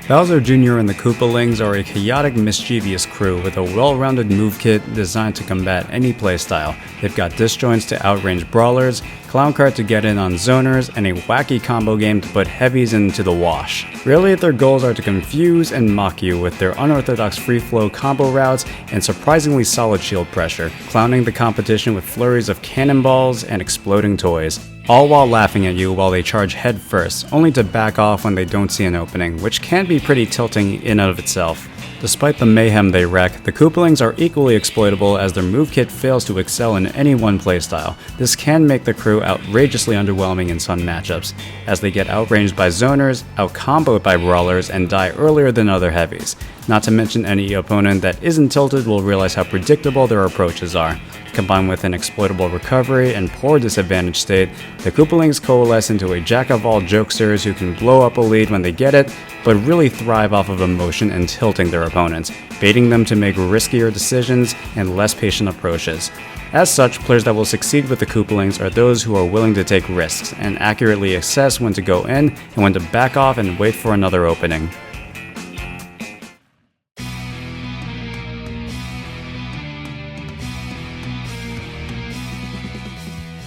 Bowser Jr. and the Koopalings are a chaotic, mischievous crew with a well-rounded move kit designed to combat any playstyle. They've got disjoints to outrange brawlers, clown cart to get in on zoners, and a wacky combo game to put heavies into the wash. Really, their goals are to confuse and mock you with their unorthodox free-flow combo routes and surprisingly solid shield pressure, clowning the competition with flurries of cannonballs and exploding toys. All while laughing at you while they charge head first, only to back off when they don't see an opening, which can be pretty tilting in and of itself. Despite the mayhem they wreak, the Koopalings are equally exploitable as their move kit fails to excel in any one playstyle. This can make the crew outrageously underwhelming in some matchups, as they get outranged by zoners, out-comboed by brawlers, and die earlier than other heavies. Not to mention any opponent that isn't tilted will realize how predictable their approaches are. Combined with an exploitable recovery and poor disadvantage state, the Koopalings coalesce into a jack-of-all jokesters who can blow up a lead when they get it, but really thrive off of emotion and tilting their opponents, baiting them to make riskier decisions and less patient approaches. As such, players that will succeed with the Koopalings are those who are willing to take risks and accurately assess when to go in and when to back off and wait for another opening.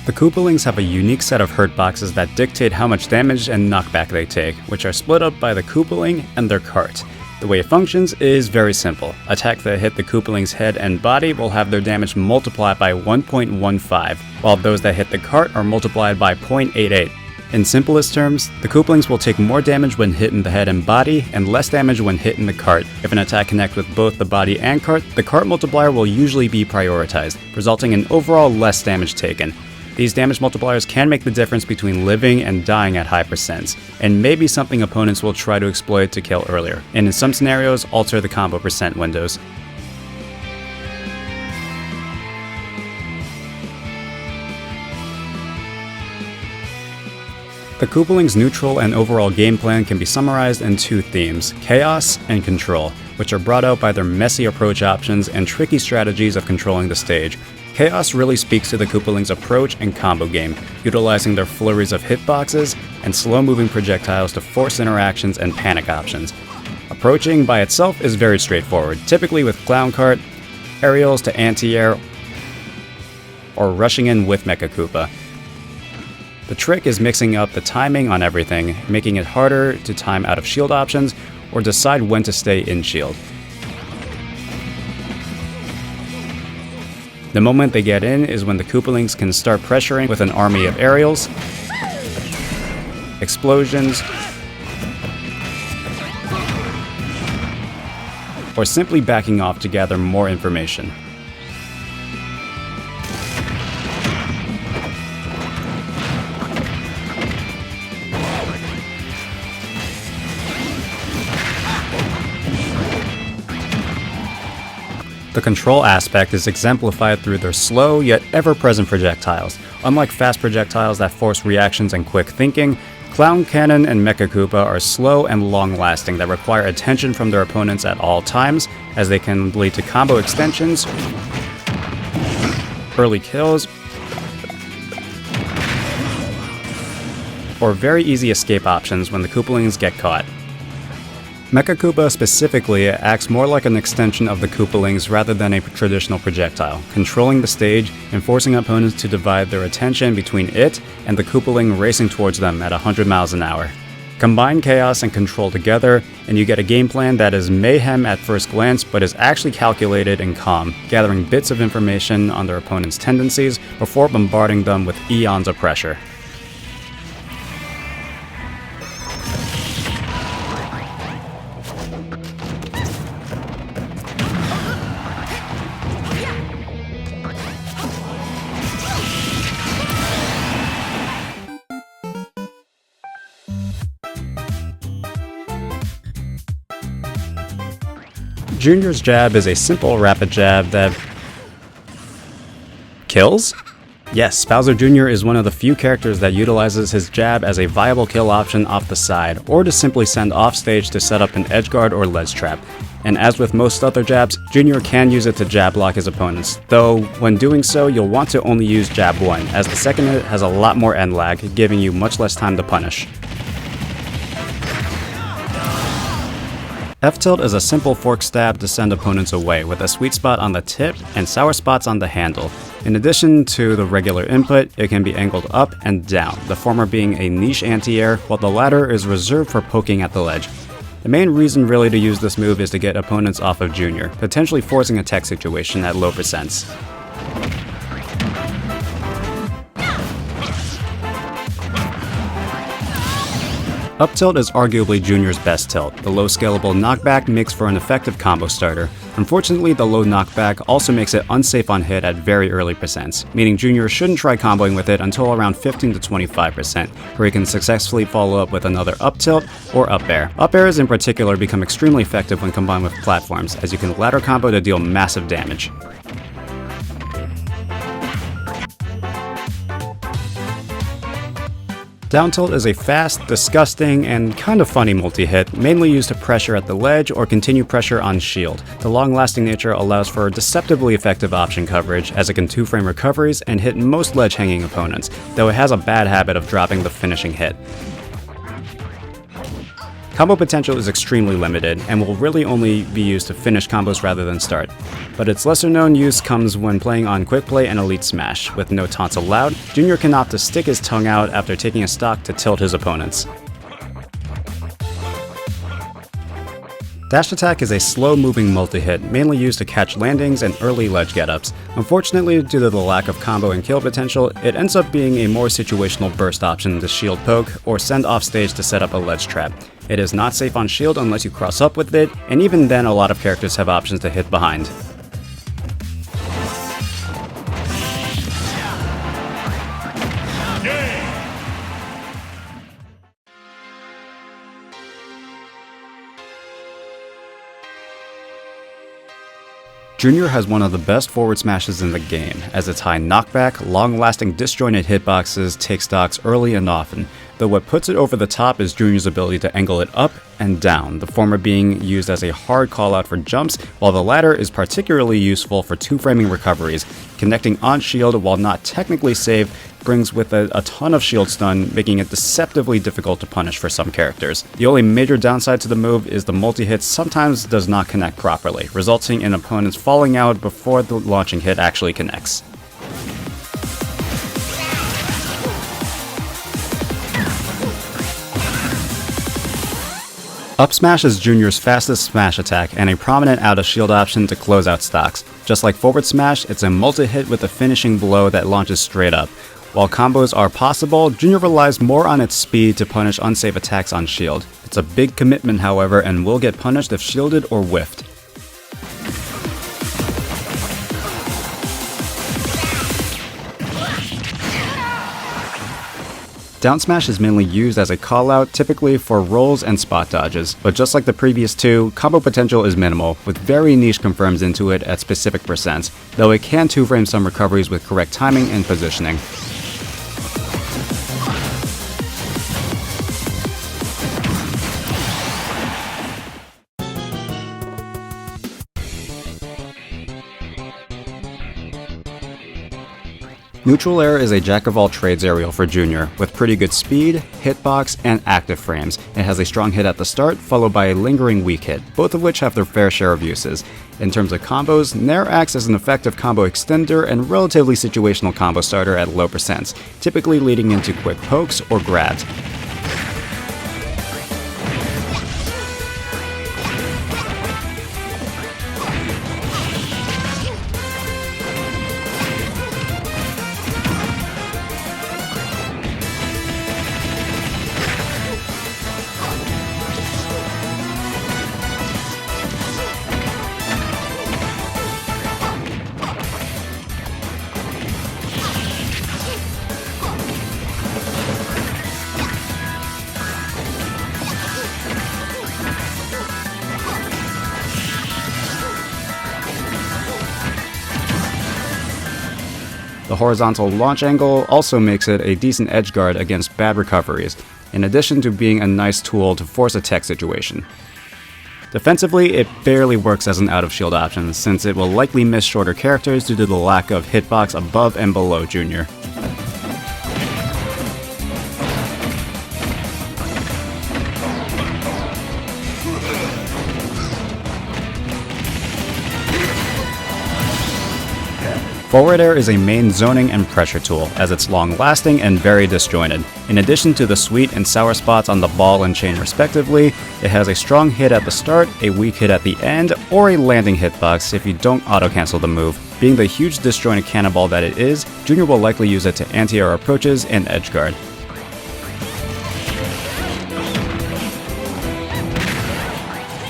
The Koopalings have a unique set of Hurtboxes that dictate how much damage and knockback they take, which are split up by the Koopaling and their cart. The way it functions is very simple. Attacks that hit the Koopaling's head and body will have their damage multiplied by 1.15, while those that hit the cart are multiplied by 0.88. In simplest terms, the Koopalings will take more damage when hit in the head and body, and less damage when hit in the cart. If an attack connects with both the body and cart, the cart multiplier will usually be prioritized, resulting in overall less damage taken. These damage multipliers can make the difference between living and dying at high percents, and may be something opponents will try to exploit to kill earlier, and in some scenarios alter the combo percent windows. The Koopalings' neutral and overall game plan can be summarized in two themes, chaos and control, which are brought out by their messy approach options and tricky strategies of controlling the stage. Chaos really speaks to the Koopalings' approach and combo game, utilizing their flurries of hitboxes and slow-moving projectiles to force interactions and panic options. Approaching by itself is very straightforward, typically with clown cart, aerials to anti-air, or rushing in with Mecha Koopa. The trick is mixing up the timing on everything, making it harder to time out of shield options or decide when to stay in shield. The moment they get in is when the Koopalings can start pressuring with an army of aerials, explosions, or simply backing off to gather more information. The control aspect is exemplified through their slow yet ever-present projectiles. Unlike fast projectiles that force reactions and quick thinking, Clown Cannon and Mecha Koopa are slow and long-lasting that require attention from their opponents at all times, as they can lead to combo extensions, early kills, or very easy escape options when the Koopalings get caught. Mecha Koopa specifically acts more like an extension of the Koopalings rather than a traditional projectile, controlling the stage and forcing opponents to divide their attention between it and the Koopaling racing towards them at 100 miles an hour. Combine chaos and control together, and you get a game plan that is mayhem at first glance but is actually calculated and calm, gathering bits of information on their opponent's tendencies before bombarding them with eons of pressure. Junior's jab is a simple rapid jab that kills? Yes, Bowser Jr. is one of the few characters that utilizes his jab as a viable kill option off the side, or to simply send off stage to set up an edge guard or ledge trap. And as with most other jabs, Junior can use it to jab block his opponents, though when doing so you'll want to only use jab 1, as the second hit has a lot more end lag, giving you much less time to punish. F-tilt is a simple fork stab to send opponents away with a sweet spot on the tip and sour spots on the handle. In addition to the regular input, it can be angled up and down, the former being a niche anti-air, while the latter is reserved for poking at the ledge. The main reason really to use this move is to get opponents off of Junior, potentially forcing a tech situation at low percents. Up tilt is arguably Junior's best tilt. The low scalable knockback makes for an effective combo starter. Unfortunately, the low knockback also makes it unsafe on hit at very early percents, meaning Junior shouldn't try comboing with it until around 15 to 25%, where he can successfully follow up with another up tilt or up air. Up airs in particular become extremely effective when combined with platforms, as you can ladder combo to deal massive damage. Down tilt is a fast, disgusting, and kind of funny multi-hit, mainly used to pressure at the ledge or continue pressure on shield. The long-lasting nature allows for deceptively effective option coverage, as it can 2-frame recoveries and hit most ledge-hanging opponents, though it has a bad habit of dropping the finishing hit. Combo potential is extremely limited, and will really only be used to finish combos rather than start. But its lesser-known use comes when playing on Quick Play and Elite Smash. With no taunts allowed, Junior can opt to stick his tongue out after taking a stock to tilt his opponents. Dash attack is a slow-moving multi-hit, mainly used to catch landings and early ledge get-ups. Unfortunately, due to the lack of combo and kill potential, it ends up being a more situational burst option to shield poke or send off stage to set up a ledge trap. It is not safe on shield unless you cross up with it, and even then a lot of characters have options to hit behind. Junior has one of the best forward smashes in the game, as its high knockback, long-lasting disjointed hitboxes take stocks early and often, though what puts it over the top is Junior's ability to angle it up and down, the former being used as a hard call-out for jumps, while the latter is particularly useful for 2-framing recoveries. Connecting on shield while not technically safe brings with it a ton of shield stun, making it deceptively difficult to punish for some characters. The only major downside to the move is the multi-hit sometimes does not connect properly, resulting in opponents falling out before the launching hit actually connects. Up smash is Junior's fastest smash attack and a prominent out-of-shield option to close out stocks. Just like forward smash, it's a multi-hit with a finishing blow that launches straight up. While combos are possible, Junior relies more on its speed to punish unsafe attacks on shield. It's a big commitment, however, and will get punished if shielded or whiffed. Down smash is mainly used as a call-out, typically for rolls and spot dodges, but just like the previous two, combo potential is minimal, with very niche confirms into it at specific percents, though it can 2-frame some recoveries with correct timing and positioning. Neutral Air is a jack-of-all-trades aerial for Junior, with pretty good speed, hitbox, and active frames. It has a strong hit at the start, followed by a lingering weak hit, both of which have their fair share of uses. In terms of combos, Nair acts as an effective combo extender and relatively situational combo starter at low percents, typically leading into quick pokes or grabs. The horizontal launch angle also makes it a decent edge guard against bad recoveries, in addition to being a nice tool to force a tech situation. Defensively, it barely works as an out-of-shield option, since it will likely miss shorter characters due to the lack of hitbox above and below Junior. Forward air is a main zoning and pressure tool, as it's long-lasting and very disjointed. In addition to the sweet and sour spots on the ball and chain respectively, it has a strong hit at the start, a weak hit at the end, or a landing hitbox if you don't auto-cancel the move. Being the huge disjointed cannonball that it is, Junior will likely use it to anti-air approaches and edge guard.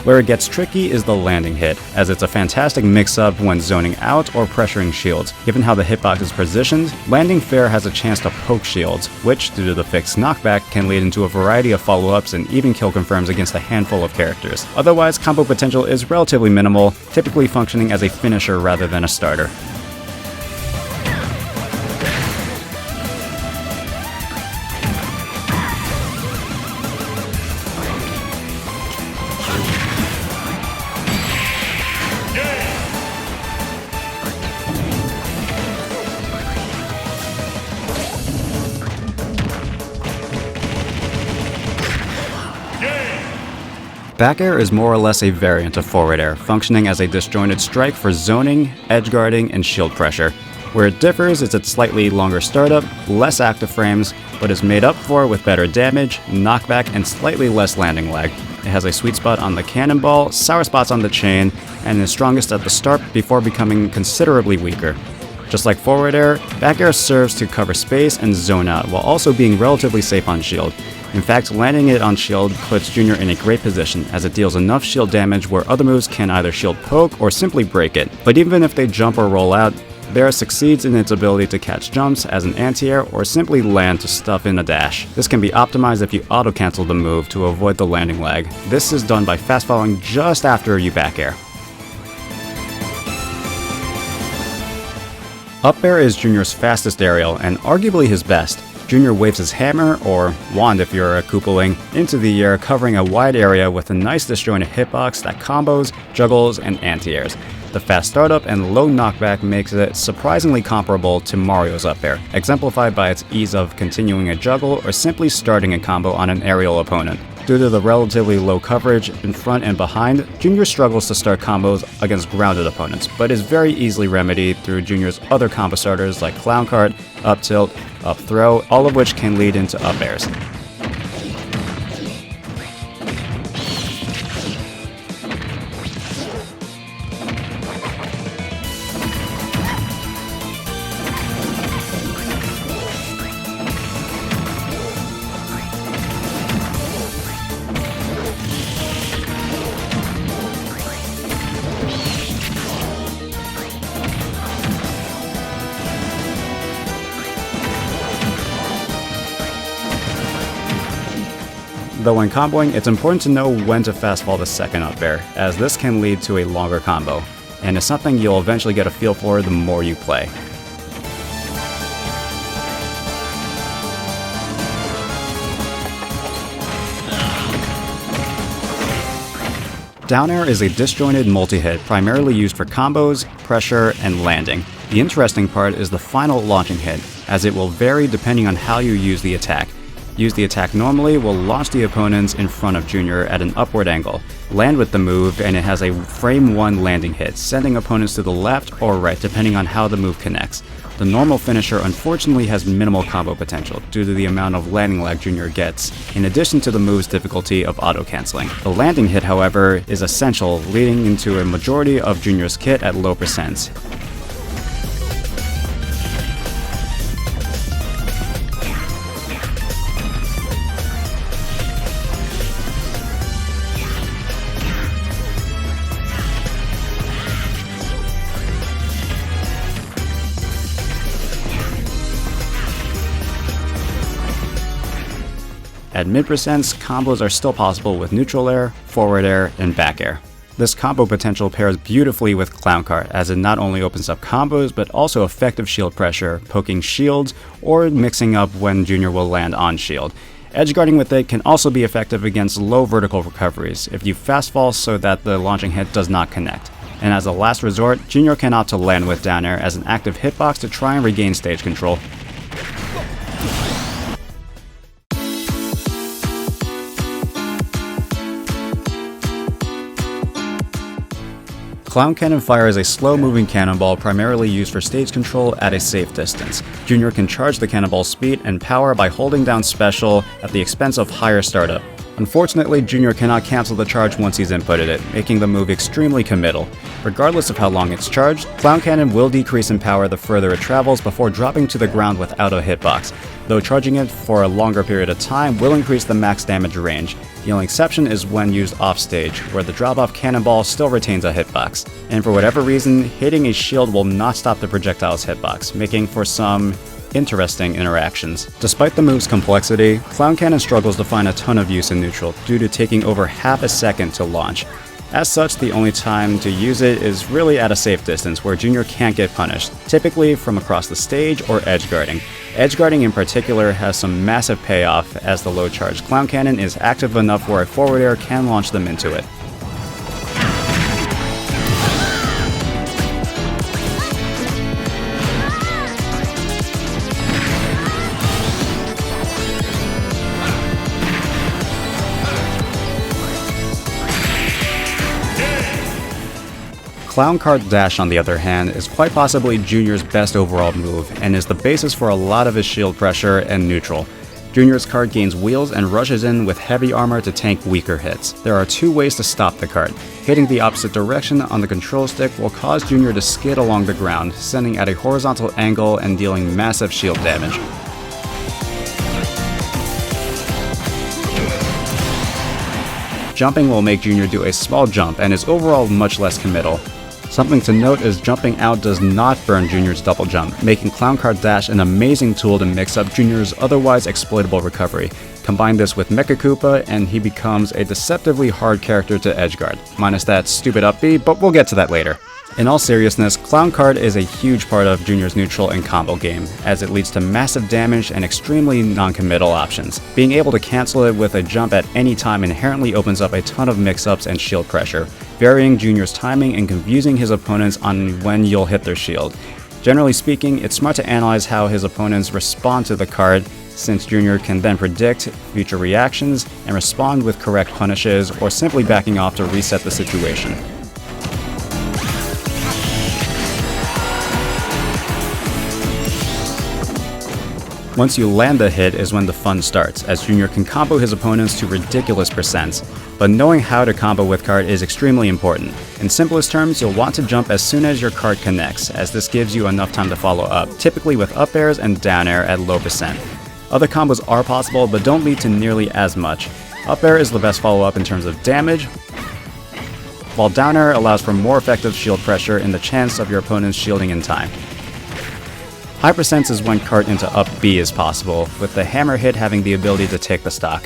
Where it gets tricky is the landing hit, as it's a fantastic mix-up when zoning out or pressuring shields. Given how the hitbox is positioned, landing fair has a chance to poke shields, which, due to the fixed knockback, can lead into a variety of follow-ups and even kill confirms against a handful of characters. Otherwise, combo potential is relatively minimal, typically functioning as a finisher rather than a starter. Back air is more or less a variant of forward air, functioning as a disjointed strike for zoning, edge guarding, and shield pressure. Where it differs is its slightly longer startup, less active frames, but is made up for with better damage, knockback, and slightly less landing lag. It has a sweet spot on the cannonball, sour spots on the chain, and is strongest at the start before becoming considerably weaker. Just like forward air, back air serves to cover space and zone out, while also being relatively safe on shield. In fact, landing it on shield puts Junior in a great position, as it deals enough shield damage where other moves can either shield poke or simply break it. But even if they jump or roll out, Bear succeeds in its ability to catch jumps as an anti-air or simply land to stuff in a dash. This can be optimized if you auto-cancel the move to avoid the landing lag. This is done by fast falling just after you back air. Up air is Junior's fastest aerial and arguably his best. Junior waves his hammer, or wand if you're a Koopaling, into the air, covering a wide area with a nice disjointed hitbox that combos, juggles, and anti-airs. The fast startup and low knockback makes it surprisingly comparable to Mario's up air, exemplified by its ease of continuing a juggle or simply starting a combo on an aerial opponent. Due to the relatively low coverage in front and behind, Junior struggles to start combos against grounded opponents, but is very easily remedied through Junior's other combo starters like Clown Cart, Up Tilt, Up Throw, all of which can lead into up airs. Though when comboing, it's important to know when to fastfall the second up air, as this can lead to a longer combo, and it's something you'll eventually get a feel for the more you play. Down air is a disjointed multi-hit primarily used for combos, pressure, and landing. The interesting part is the final launching hit, as it will vary depending on how you use the attack. Use the attack normally will launch the opponents in front of Junior at an upward angle. Land with the move and it has a frame 1 landing hit, sending opponents to the left or right depending on how the move connects. The normal finisher unfortunately has minimal combo potential due to the amount of landing lag Junior gets, in addition to the move's difficulty of auto-canceling. The landing hit, however, is essential, leading into a majority of Junior's kit at low percents. At mid-percents, combos are still possible with neutral air, forward air, and back air. This combo potential pairs beautifully with Clown Cart, as it not only opens up combos, but also effective shield pressure, poking shields, or mixing up when Junior will land on shield. Edgeguarding with it can also be effective against low vertical recoveries, if you fast fall so that the launching hit does not connect. And as a last resort, Junior can opt to land with down air as an active hitbox to try and regain stage control. Clown Cannon fires a slow-moving cannonball primarily used for stage control at a safe distance. Junior can charge the cannonball's speed and power by holding down special at the expense of higher startup. Unfortunately, Junior cannot cancel the charge once he's inputted it, making the move extremely committal. Regardless of how long it's charged, Clown Cannon will decrease in power the further it travels before dropping to the ground without a hitbox, though charging it for a longer period of time will increase the max damage range. The only exception is when used offstage, where the drop-off cannonball still retains a hitbox. And for whatever reason, hitting a shield will not stop the projectile's hitbox, making for some interesting interactions. Despite the move's complexity, Clown Cannon struggles to find a ton of use in neutral due to taking over half a second to launch. As such, the only time to use it is really at a safe distance where Junior can't get punished, typically from across the stage or edge guarding. Edge guarding in particular has some massive payoff as the low charge Clown Cannon is active enough where a forward air can launch them into it. Clown Cart Dash, on the other hand, is quite possibly Junior's best overall move, and is the basis for a lot of his shield pressure and neutral. Junior's cart gains wheels and rushes in with heavy armor to tank weaker hits. There are two ways to stop the cart. Hitting the opposite direction on the control stick will cause Junior to skid along the ground, sending at a horizontal angle and dealing massive shield damage. Jumping will make Junior do a small jump and is overall much less committal. Something to note is jumping out does not burn Junior's double jump, making Clown Cart Dash an amazing tool to mix up Junior's otherwise exploitable recovery. Combine this with Mecha Koopa and he becomes a deceptively hard character to edgeguard, minus that stupid up B, but we'll get to that later. In all seriousness, Clown Cart is a huge part of Junior's neutral and combo game, as it leads to massive damage and extremely non-committal options. Being able to cancel it with a jump at any time inherently opens up a ton of mix-ups and shield pressure, varying Junior's timing and confusing his opponents on when you'll hit their shield. Generally speaking, it's smart to analyze how his opponents respond to the card, since Junior can then predict future reactions and respond with correct punishes or simply backing off to reset the situation. Once you land the hit is when the fun starts, as Junior can combo his opponents to ridiculous percents. But knowing how to combo with cart is extremely important. In simplest terms, you'll want to jump as soon as your cart connects, as this gives you enough time to follow up, typically with up airs and down air at low percent. Other combos are possible, but don't lead to nearly as much. Up air is the best follow-up in terms of damage, while down air allows for more effective shield pressure and the chance of your opponent's shielding in time. High percents is when cart into up B is possible, with the hammer hit having the ability to take the stock.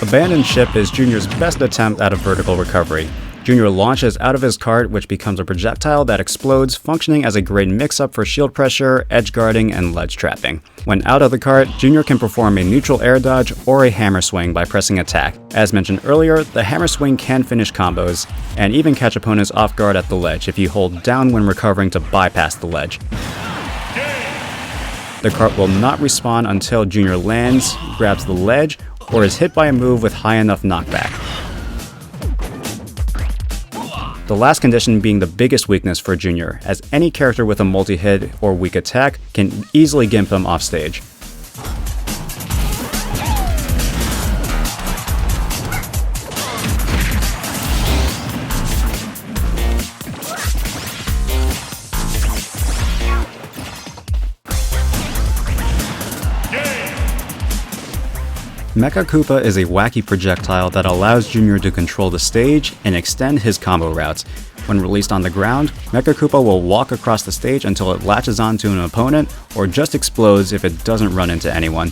Abandoned Ship is Junior's best attempt at a vertical recovery. Junior launches out of his cart, which becomes a projectile that explodes, functioning as a great mix-up for shield pressure, edge guarding, and ledge trapping. When out of the cart, Junior can perform a neutral air dodge or a hammer swing by pressing attack. As mentioned earlier, the hammer swing can finish combos, and even catch opponents off guard at the ledge if you hold down when recovering to bypass the ledge. The cart will not respawn until Junior lands, grabs the ledge, or is hit by a move with high enough knockback. The last condition being the biggest weakness for Junior, as any character with a multi-hit or weak attack can easily gimp him off stage. Mecha Koopa is a wacky projectile that allows Junior to control the stage and extend his combo routes. When released on the ground, Mecha Koopa will walk across the stage until it latches onto an opponent or just explodes if it doesn't run into anyone.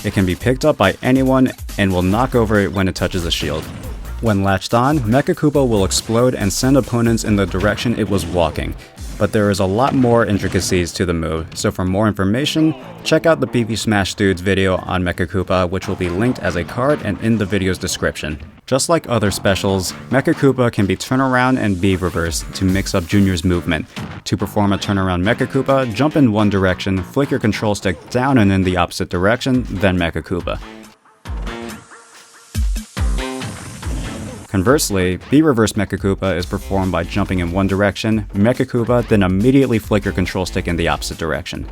It can be picked up by anyone and will knock over it when it touches a shield. When latched on, Mecha Koopa will explode and send opponents in the direction it was walking. but there is a lot more intricacies to the move, so for more information, check out the PV Smash Dudes video on Mecha Koopa, which will be linked as a card and in the video's description. Just like other specials, Mecha Koopa can be turnaround and B reverse to mix up Junior's movement. To perform a turnaround Mecha Koopa, jump in one direction, flick your control stick down and in the opposite direction, then Mecha Koopa. Conversely, B-reverse Mecha Koopa is performed by jumping in one direction, Mecha Koopa, then immediately flick your control stick in the opposite direction.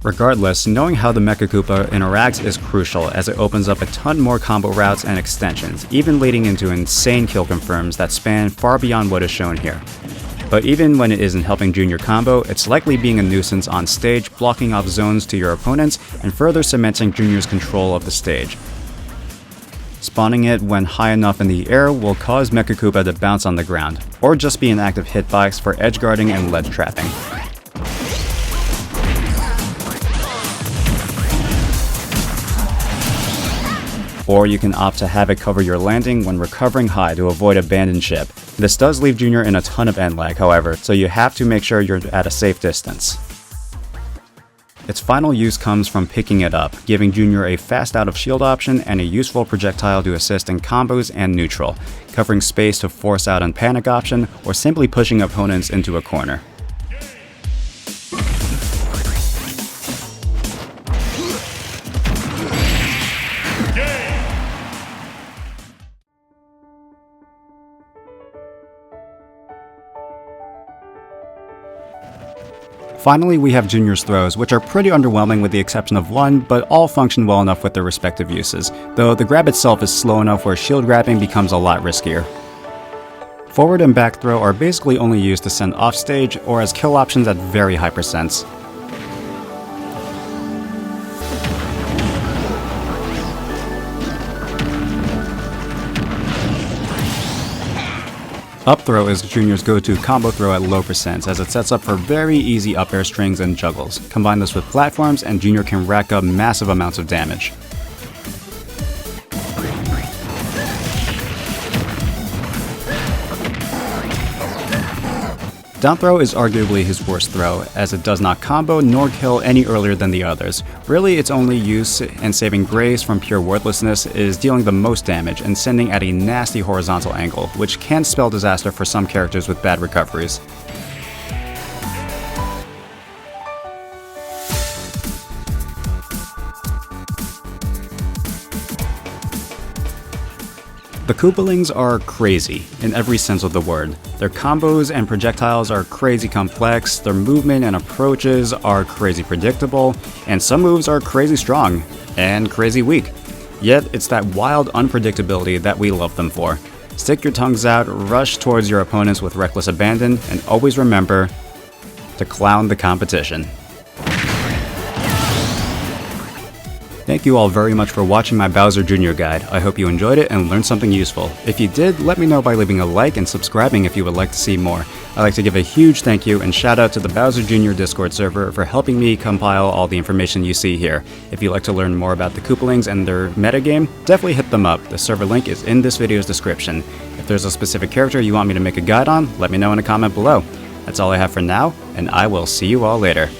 Regardless, knowing how the Mecha Koopa interacts is crucial as it opens up a ton more combo routes and extensions, even leading into insane kill confirms that span far beyond what is shown here. But even when it isn't helping Junior combo, it's likely being a nuisance on stage, blocking off zones to your opponents and further cementing Junior's control of the stage. Spawning it when high enough in the air will cause Mecha Koopa to bounce on the ground, or just be an active hitbox for edge guarding and ledge trapping. Or you can opt to have it cover your landing when recovering high to avoid abandoned ship. This does leave Junior in a ton of end lag, however, so you have to make sure you're at a safe distance. Its final use comes from picking it up, giving Junior a fast out of shield option and a useful projectile to assist in combos and neutral, covering space to force out on panic option, or simply pushing opponents into a corner. Finally, we have Junior's throws, which are pretty underwhelming with the exception of one, but all function well enough with their respective uses, though the grab itself is slow enough where shield grabbing becomes a lot riskier. Forward and back throw are basically only used to send off stage or as kill options at very high percents. Up throw is Junior's go-to combo throw at low percents as it sets up for very easy up air strings and juggles. Combine this with platforms and Junior can rack up massive amounts of damage. Down throw is arguably his worst throw, as it does not combo nor kill any earlier than the others. Really, its only use in saving Graves from pure worthlessness is dealing the most damage and sending at a nasty horizontal angle, which can spell disaster for some characters with bad recoveries. The Koopalings are crazy, in every sense of the word. Their combos and projectiles are crazy complex, their movement and approaches are crazy predictable, and some moves are crazy strong, and crazy weak. Yet, it's that wild unpredictability that we love them for. Stick your tongues out, rush towards your opponents with reckless abandon, and always remember to clown the competition. Thank you all very much for watching my Bowser Jr. guide. I hope you enjoyed it and learned something useful. If you did, let me know by leaving a like and subscribing if you would like to see more. I'd like to give a huge thank you and shout out to the Bowser Jr. Discord server for helping me compile all the information you see here. If you'd like to learn more about the Koopalings and their metagame, definitely hit them up. The server link is in this video's description. If there's a specific character you want me to make a guide on, let me know in a comment below. That's all I have for now, and I will see you all later.